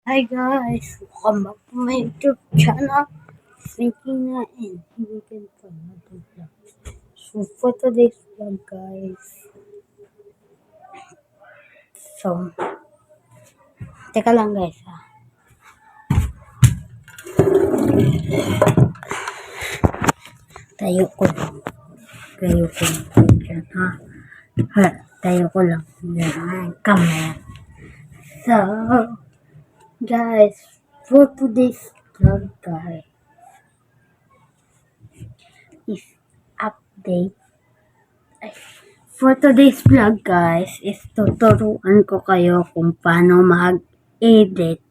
Hi guys, welcome back to my YouTube channel. Thinking na and Hidden for another vlog. So for today's vlog guys, so teka lang guys ha. Tayo ko lang dyan ha. Tayo ko lang dyan ang camera. So guys, for today's vlog guys, is update. For today's vlog guys, is tuturuan ko kayo kung paano mag-edit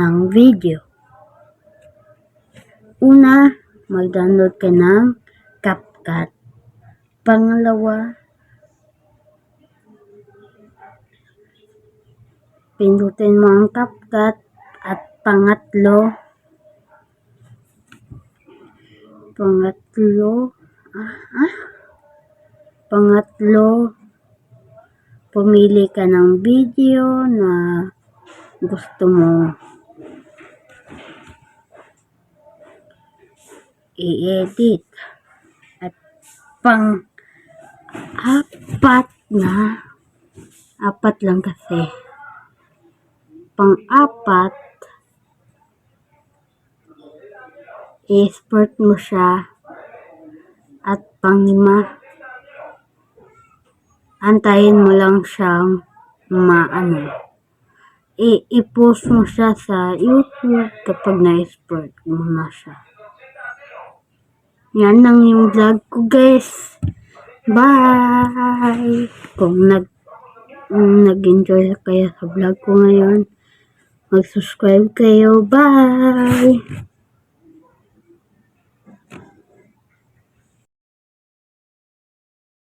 ng video. Una, mag-download ka ng CapCut. Pangalawa, pindutin mo ang CapCut. At pangatlo, pumili ka ng video na gusto mo i-edit. At apat lang kasi. Pang-apat, i-export mo siya. At pang-lima, antayin mo lang siyang i-post mo siya sa YouTube kapag na-export mo na siya. Yan lang yung vlog ko guys. Bye! Kung nag-enjoy kayo sa vlog ko ngayon, mag-subscribe kayo. Bye!